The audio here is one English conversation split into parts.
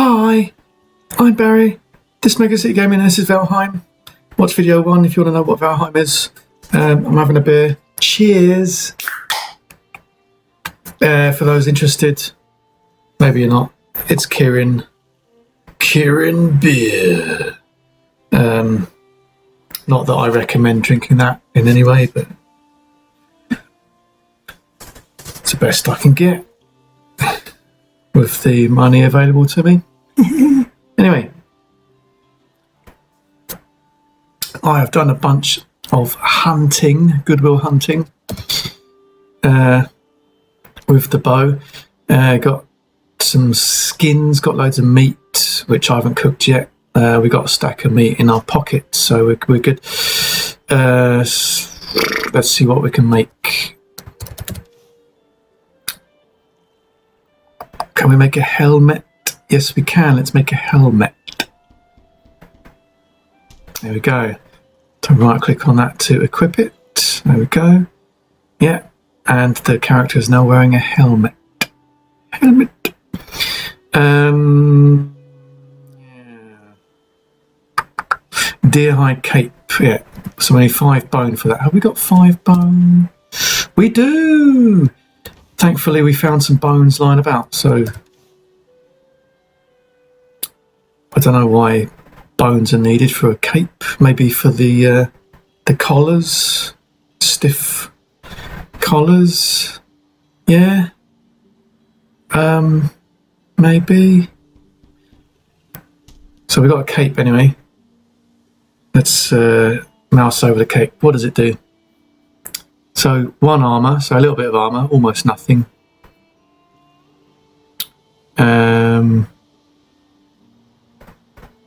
Hi, I'm Barry. This is Mega City Gaming and this is Valheim. Watch video 1 if you want to know what Valheim is. I'm having a beer. Cheers! For those interested, maybe you're not. It's Kirin beer. Not that I recommend drinking that in any way, but it's the best I can get with the money available to me. Anyway, I have done a bunch of hunting, goodwill hunting, with the bow. Got some skins, got loads of meat, which I haven't cooked yet. We got a stack of meat in our pocket, so we're good. Let's see what we can make. Can we make a helmet? Yes, we can. Let's make a helmet. There we go. So right click on that to equip it. There we go. Yeah. And the character is now wearing a helmet. Helmet. Deerhide cape. Yeah. So we need 5 bone for that. Have we got 5 bone? We do! Thankfully we found some bones lying about, so I don't know why bones are needed for a cape. Maybe for the collars, stiff collars. Yeah. Maybe. So we got a cape anyway. Let's mouse over the cape. What does it do? So 1 armor, so a little bit of armor, almost nothing.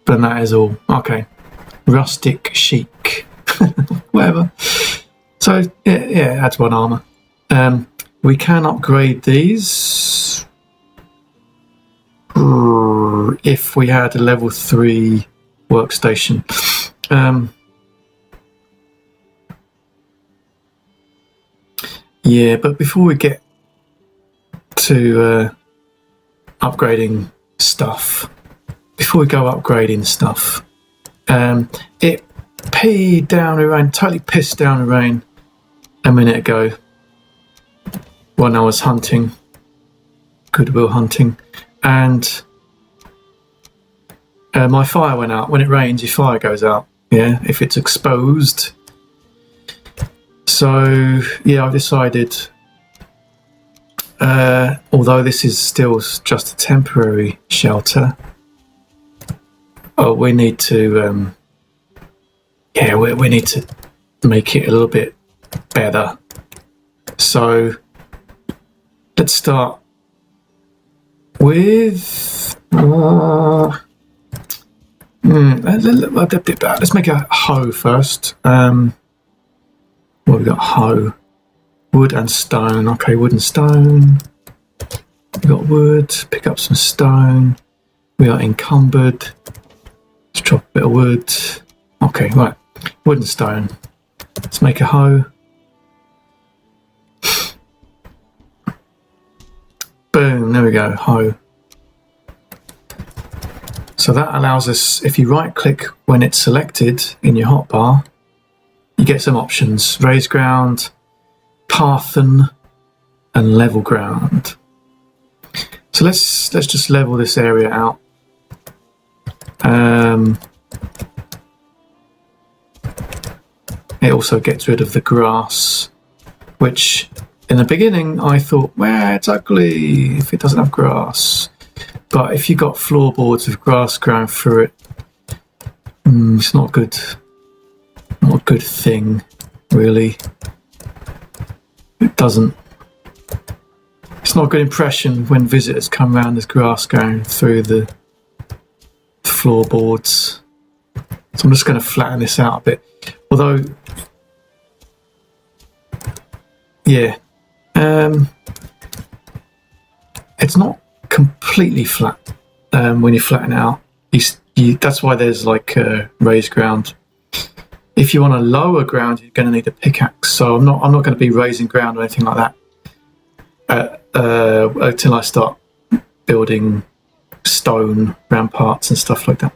But that is all. Okay. Rustic chic. Whatever. So yeah, it adds 1 armor. We can upgrade these if we had a level 3 workstation. Yeah, but before we get to upgrading stuff, it peed down the rain, totally pissed down the rain a minute ago when I was hunting, goodwill hunting, and my fire went out. When it rains, your fire goes out, yeah, if it's exposed. So yeah, I've decided, although this is still just a temporary shelter, we need to we need to make it a little bit better. So let's start with let's make a hoe first. Well, we've got hoe, wood and stone. Okay, wood and stone. We've got wood, pick up some stone. We are encumbered. Let's chop a bit of wood. Okay, right, wood and stone. Let's make a hoe. Boom, there we go, hoe. So that allows us, if you right click when it's selected in your hotbar, you get some options: raised ground, pathen, and level ground. So let's just level this area out. It also gets rid of the grass, which in the beginning I thought, well, it's ugly if it doesn't have grass. But if you got floorboards with grass growing through it, it's not good. Not a good thing, really. It's not a good impression when visitors come around. There's grass going through the floorboards. So I'm just going to flatten this out a bit. Although, yeah, it's not completely flat when you flatten it out. That's why there's like raised ground. If you want a lower ground, you're going to need a pickaxe. So I'm not going to be raising ground or anything like that until I start building stone ramparts and stuff like that.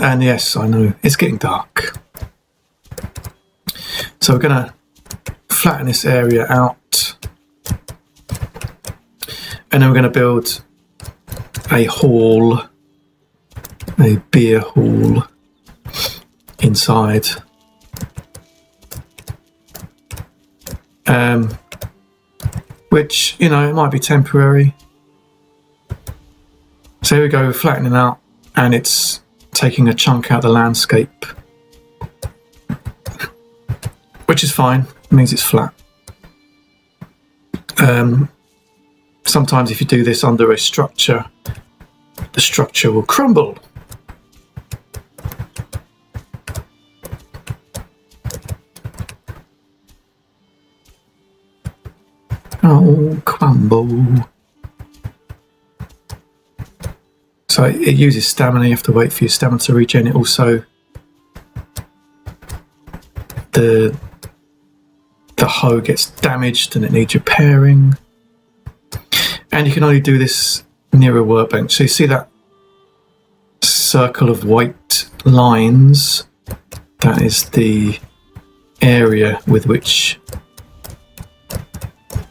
And yes, I know, it's getting dark. So we're going to flatten this area out. And then we're going to build a hall, a beer hall inside. Which, you know, it might be temporary. So here we go, flattening out, and it's taking a chunk out of the landscape, which is fine. It means it's flat. Sometimes if you do this under a structure, the structure will crumble. Oh, crumble. So it uses stamina. You have to wait for your stamina to regen. It also, the hoe gets damaged and it needs repairing. And you can only do this near a workbench. So you see that circle of white lines? That is the area with which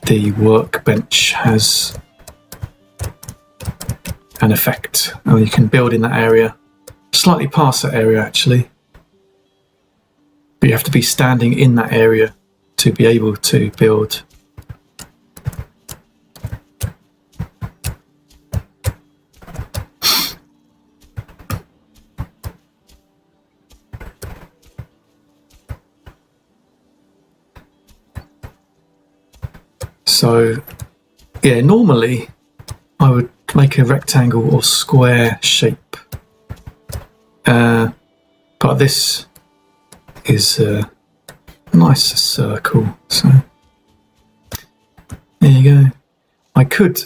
the workbench has an effect. And you can build in that area, slightly past that area actually. But you have to be standing in that area to be able to build. So, yeah, normally I would make a rectangle or square shape, but this is a nice circle, so there you go. I could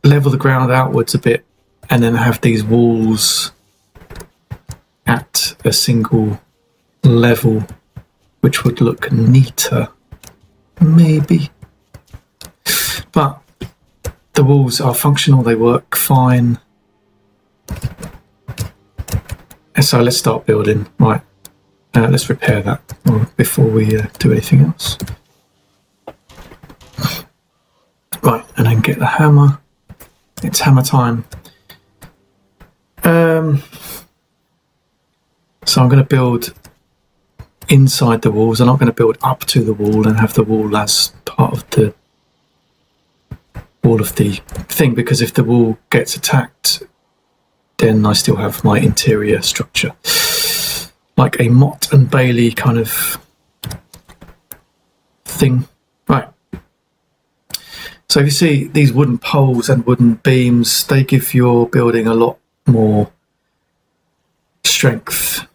level the ground outwards a bit and then have these walls at a single level, which would look neater, maybe. But the walls are functional, they work fine. And so let's start building. Right, let's repair that before we do anything else. Right, and then get the hammer. It's hammer time. So I'm going to build inside the walls. I'm not going to build up to the wall and have the wall as part of the thing, because if the wall gets attacked, then I still have my interior structure, like a Mott and Bailey kind of thing. Right. So if you see these wooden poles and wooden beams, they give your building a lot more strength.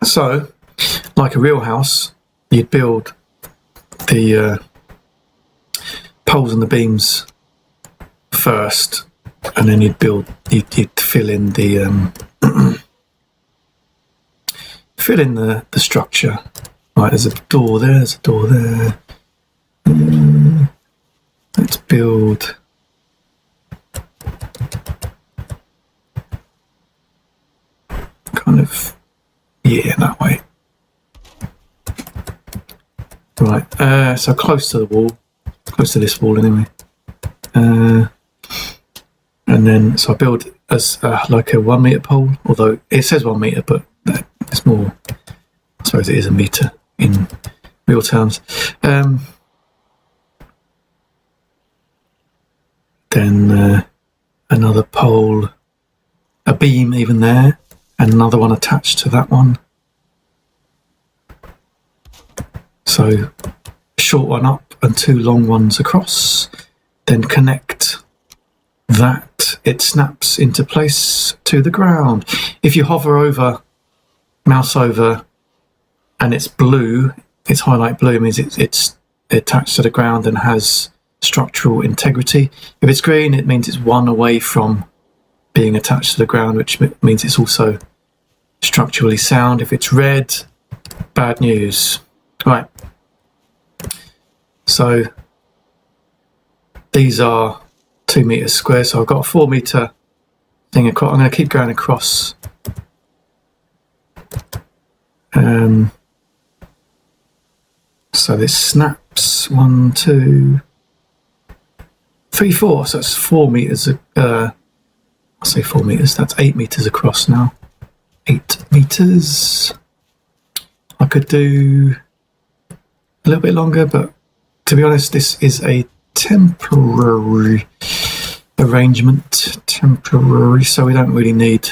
So, like a real house, you'd build the poles and the beams first, and then you'd fill in the the structure. Right, there's a door there. There's a door there. Let's build. Kind of. Yeah, that way. Right, so close to the wall, close to this wall anyway. And then, so I build as like a 1 metre pole, although it says 1 metre, but it's more, I suppose it is a metre in real terms. Then another pole, a beam even there, and another one attached to that one. So a short one up and 2 long ones across, then connect that. It snaps into place to the ground. If you hover over, mouse over, and it's blue, it's highlight blue, means it's attached to the ground and has structural integrity. If it's green, it means it's one away from being attached to the ground, which means it's also structurally sound. If it's red, bad news. Right. So these are 2 meters square. So I've got a 4 meter thing across. I'm going to keep going across. So this snaps 1, 2, 3, 4. So that's 4 meters. I'll say 4 meters. That's 8 meters across now. 8 meters. I could do a little bit longer, but to be honest, this is a temporary arrangement. Temporary, so we don't really need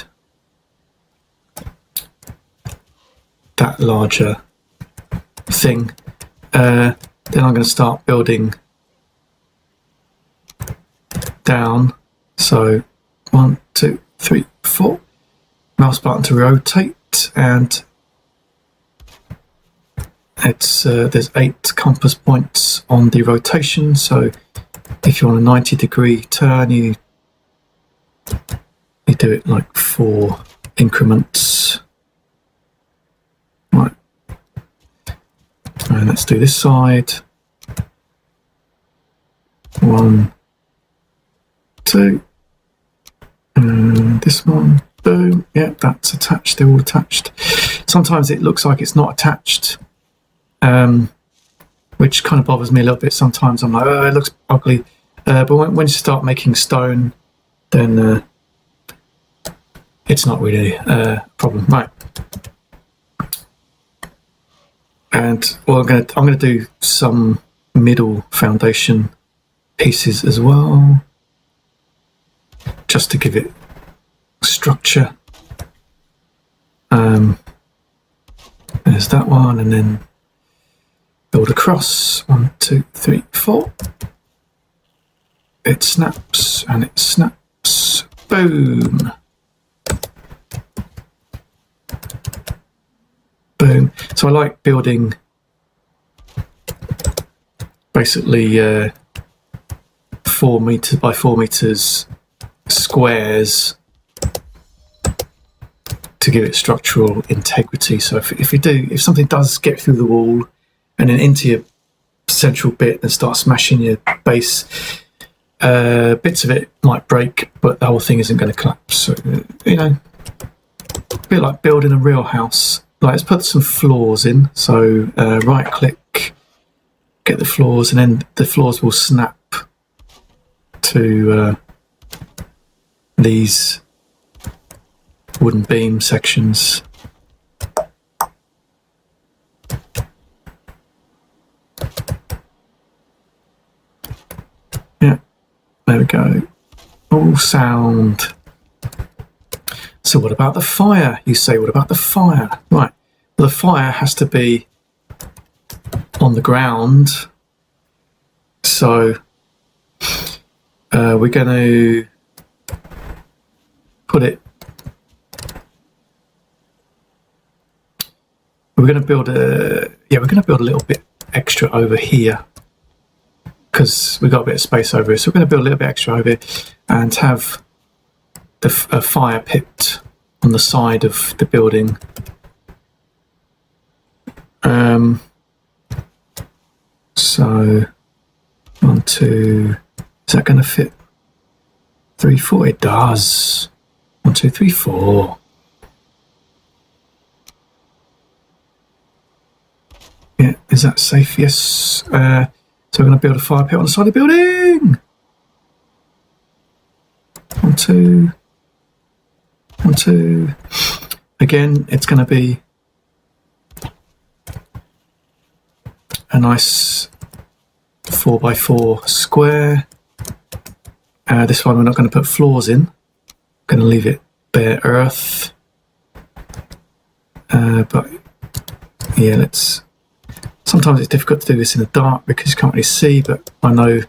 that larger thing. Then I'm going to start building down. So 1, 2, 3, 4. Mouse button to rotate, and it's there's 8 compass points on the rotation. So if you want a 90-degree turn, you do it like 4 increments. Right. And let's do this side. 1, 2. And this one. Boom. Yeah, that's attached. They're all attached. Sometimes it looks like it's not attached, which kind of bothers me a little bit. Sometimes I'm like, oh, it looks ugly. But when you start making stone, then it's not really a problem. Right. And well, I'm going to do some middle foundation pieces as well, just to give it structure. There's that one, and then build across. 1, 2, 3, 4. It snaps and it snaps. Boom. Boom. So I like building basically 4 meters by 4 meters squares to give it structural integrity. So if something does get through the wall and then into your central bit and start smashing your base, bits of it might break, but the whole thing isn't going to collapse. So, a bit like building a real house. Like, let's put some floors in. So right click, get the floors, and then the floors will snap to these wooden beam sections. Yeah, there we go. All sound. So what about the fire? You say, what about the fire? Right, well, the fire has to be on the ground. So we're going to put it. We're going to build a little bit extra over here because we've got a bit of space over here. So we're going to build a little bit extra over here and have a fire pit on the side of the building. So 1, 2. Is that going to fit? 3, 4. It does. 1, 2, 3, 4. Yeah, is that safe? Yes. So we're going to build a fire pit on the side of the building. 1, 2. 1, 2. Again, it's going to be a nice 4 by 4 square. This one we're not going to put floors in. Going to leave it bare earth. But yeah, let's. Sometimes it's difficult to do this in the dark because you can't really see, but I know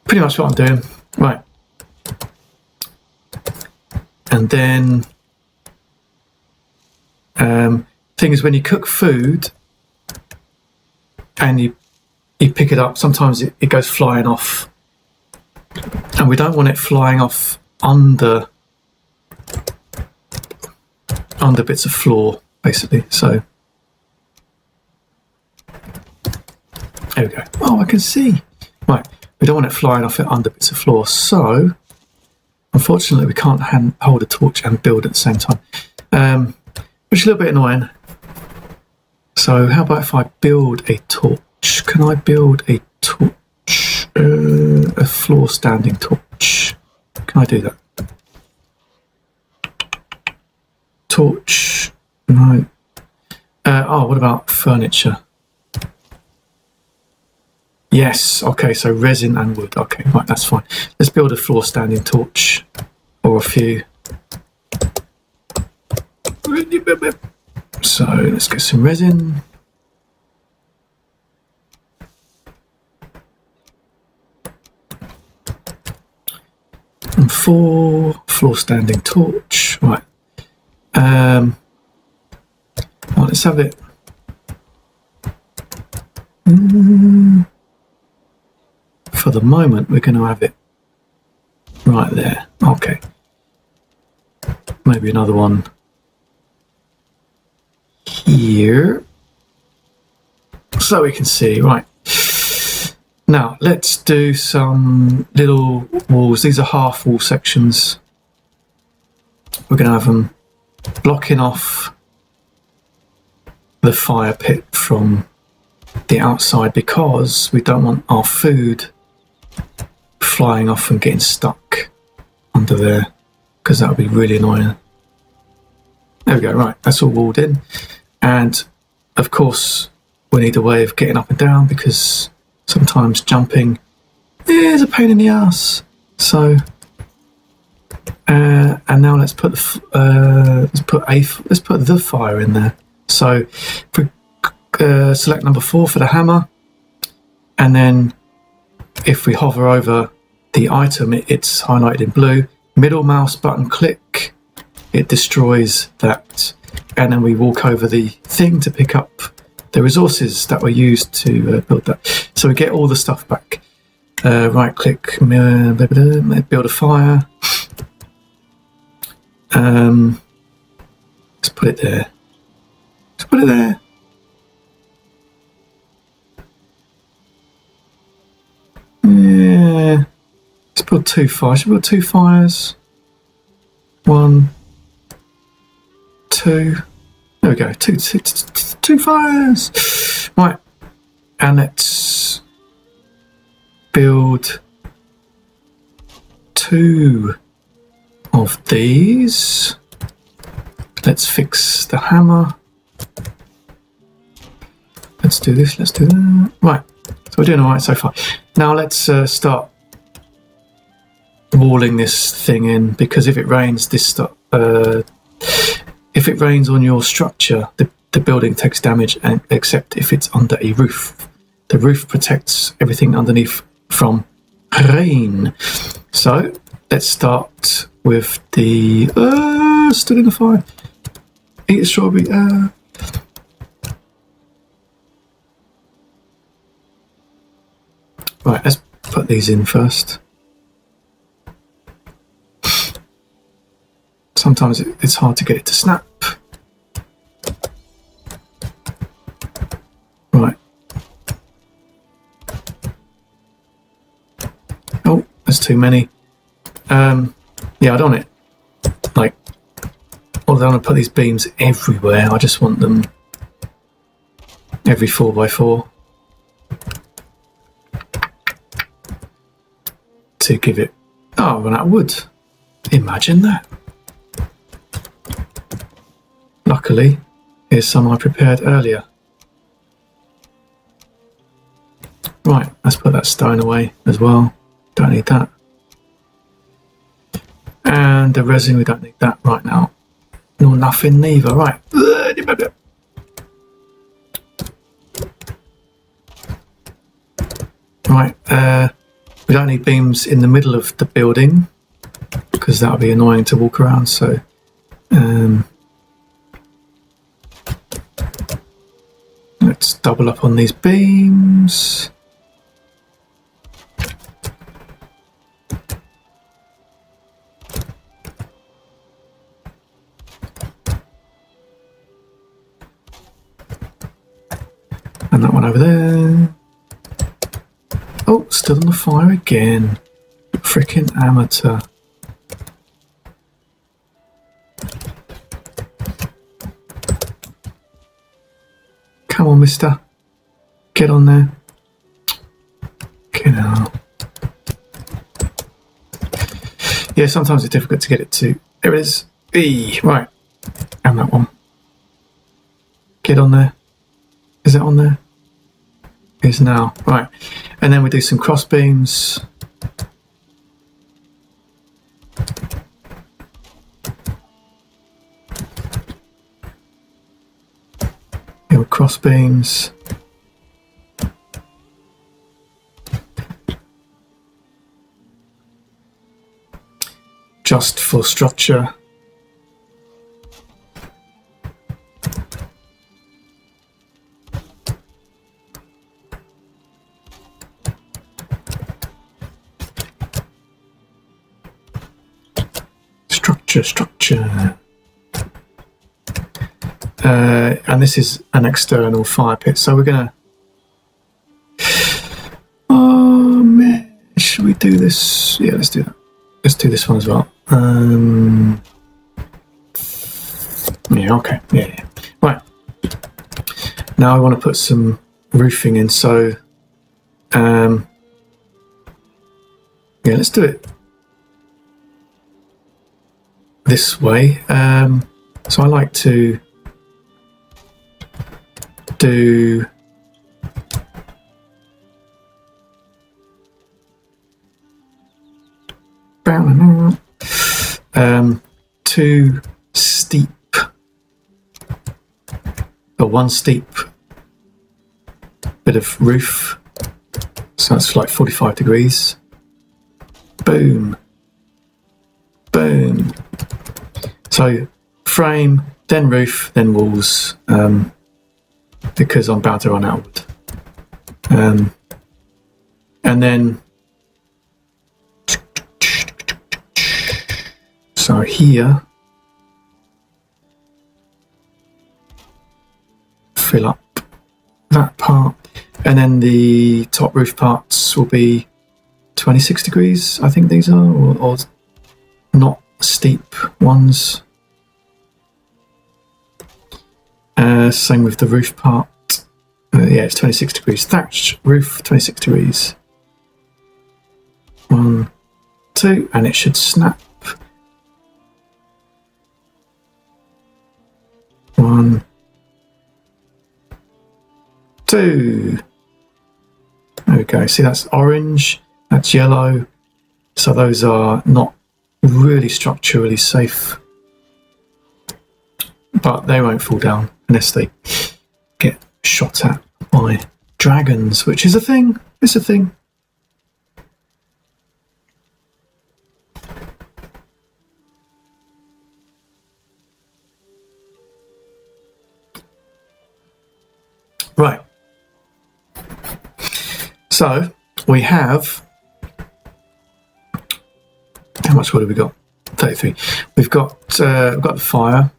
pretty much what I'm doing. Right. And then thing is, when you cook food and you you pick it up. Sometimes it goes flying off, and we don't want it flying off under bits of floor, basically. So there we go. Oh, I can see. Right, we don't want it flying off under bits of floor. So unfortunately, we can't hold a torch and build at the same time, which is a little bit annoying. So how about if I build a torch? Can I build a torch? A floor standing torch. Can I do that? Torch. No. Oh, what about furniture? Yes. Okay, so resin and wood. Okay, right, that's fine. Let's build a floor standing torch, or a few. So let's get some resin. And 4 floor standing torch. Right. Well, let's have it. For the moment, we're going to have it right there. Okay. Maybe another one here, so we can see. Right, now let's do some little walls. These are half wall sections. We're going to have them blocking off the fire pit from the outside, because we don't want our food flying off and getting stuck under there, because that would be really annoying. There we go. Right, that's all walled in. And of course, we need a way of getting up and down, because sometimes jumping is a pain in the ass. So, and now let's put the fire in there. So, select number 4 for the hammer, and then if we hover over the item, it's highlighted in blue. Middle mouse button click, it destroys that. And then we walk over the thing to pick up the resources that were used to build that. So we get all the stuff back. Right click, build a fire. Let's put it there. Let's put it there. Yeah. Let's build 2 fires. Should we build 2 fires? 1, 2. There we go. Two fires. Right. And let's build 2 of these. Let's fix the hammer. Let's do this. Let's do that. Right. So we're doing all right so far. Now let's start walling this thing in, because if it rains, if it rains on your structure, the building takes damage, and except if it's under a roof. The roof protects everything underneath from rain. So let's start with the still in the fire. Eat a strawberry. Right, let's put these in first. Sometimes it's hard to get it to snap. Right. Oh, there's too many. Yeah, I don't want it. Like, although I want to put these beams everywhere, I just want them every 4x4 to give it. Oh, I run out of wood. Imagine that. Luckily, here's some I prepared earlier. Right, let's put that stone away as well. Don't need that. And the resin, we don't need that right now. Nor nothing neither. Right. Right, we don't need beams in the middle of the building, because that would be annoying to walk around. So, let's double up on these beams. And that one over there. Oh, still on the fire again. Freaking amateur. Come on, mister. Get on there. Get out. Yeah, sometimes it's difficult to get it to. There it is. E. Right. And that one. Get on there. Is it on there? It is now. Right. And then we do some cross beams. Cross beams. Just for structure. Structure. And this is an external fire pit, so we're gonna. Oh man, should we do this? Yeah, let's do that. Let's do this one as well. Yeah, okay, yeah. Right. Now I want to put some roofing in, so yeah, let's do it this way. So I like to do too steep, or one steep bit of roof, so that's like 45 degrees. Boom, boom. So frame, then roof, then walls, because I'm about to run out. And then so here, fill up that part, and then the top roof parts will be 26 degrees, I think these are, or not steep ones. Same with the roof part. Yeah, it's 26 degrees. Thatched roof, 26 degrees. 1, 2, and it should snap. 1, 2. There we go. See, that's orange, that's yellow. So those are not really structurally safe, but they won't fall down unless they get shot at by dragons, which is a thing. It's a thing. Right. So we have, how much wood have we got? 33. We've got the fire.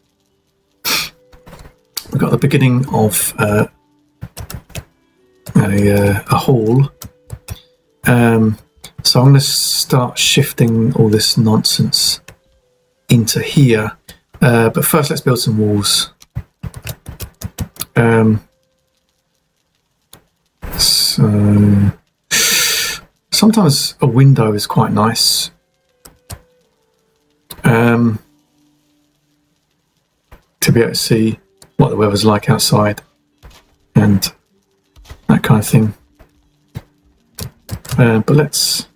We've got the beginning of a hall. So I'm going to start shifting all this nonsense into here. But first, let's build some walls. So sometimes a window is quite nice. To be able to see what the weather's like outside and that kind of thing. But let's,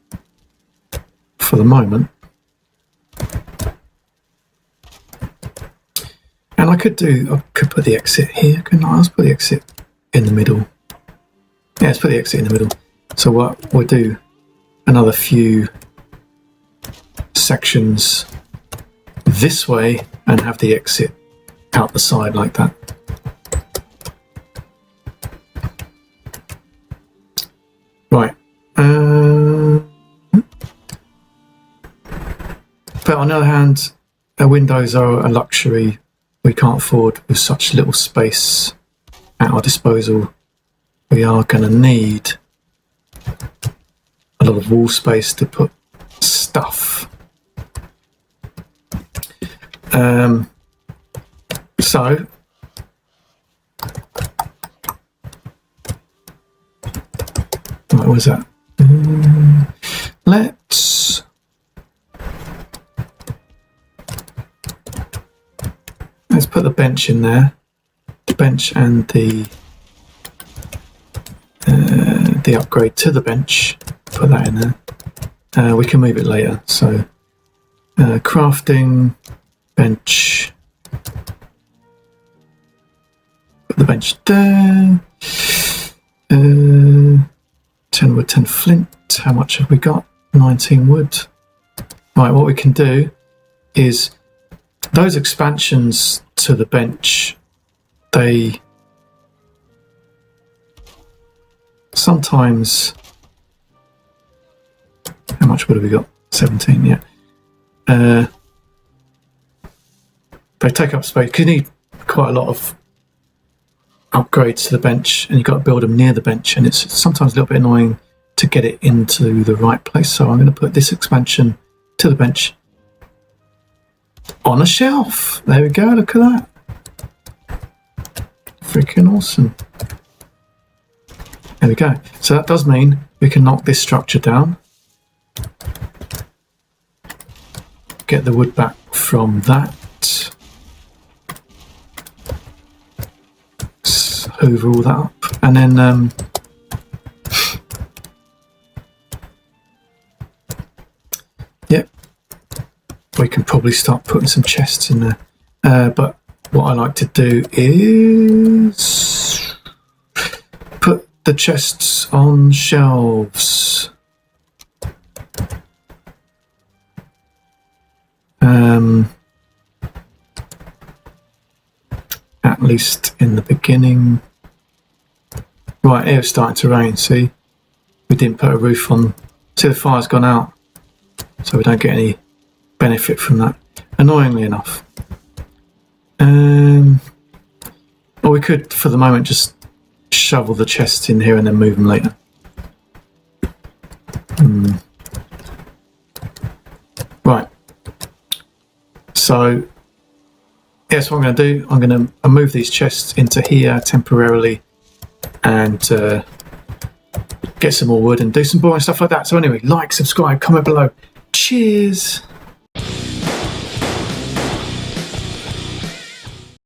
for the moment, and I could put the exit here, couldn't I? Let's put the exit in the middle. Yeah, let's put the exit in the middle. So what we'll do another few sections this way and have the exit out the side like that. Right. But on the other hand, windows are a luxury we can't afford with such little space at our disposal. we are going to need a lot of wall space to put stuff. So what was that? Let's put the bench in there. The bench and the upgrade to the bench. Put that in there. We can move it later. So crafting, bench. Put the bench there. 10 wood, 10 flint. How much have we got? 19 wood. Right, what we can do is those expansions to the bench, they sometimes... How much wood have we got? 17, yeah. They take up space. You need quite a lot of upgrades to the bench, and you've got to build them near the bench, and it's sometimes a little bit annoying to get it into the right place. So I'm going to put this expansion to the bench on a shelf. There we go, look at that. Freaking awesome. There we go. So that does mean we can knock this structure down, get the wood back from that, hoover all that up, and then yep, we can probably start putting some chests in there. But what I like to do is put the chests on shelves. At least in the beginning. Right, here it's starting to rain, see? We didn't put a roof on. See, the fire's gone out, so we don't get any benefit from that, annoyingly enough. Or we could, for the moment, just shovel the chests in here and then move them later. Right. So, yes, what I'm going to do, I'm going to move these chests into here temporarily and get some more wood and do some boring stuff like that. So anyway, like, subscribe, comment below. Cheers!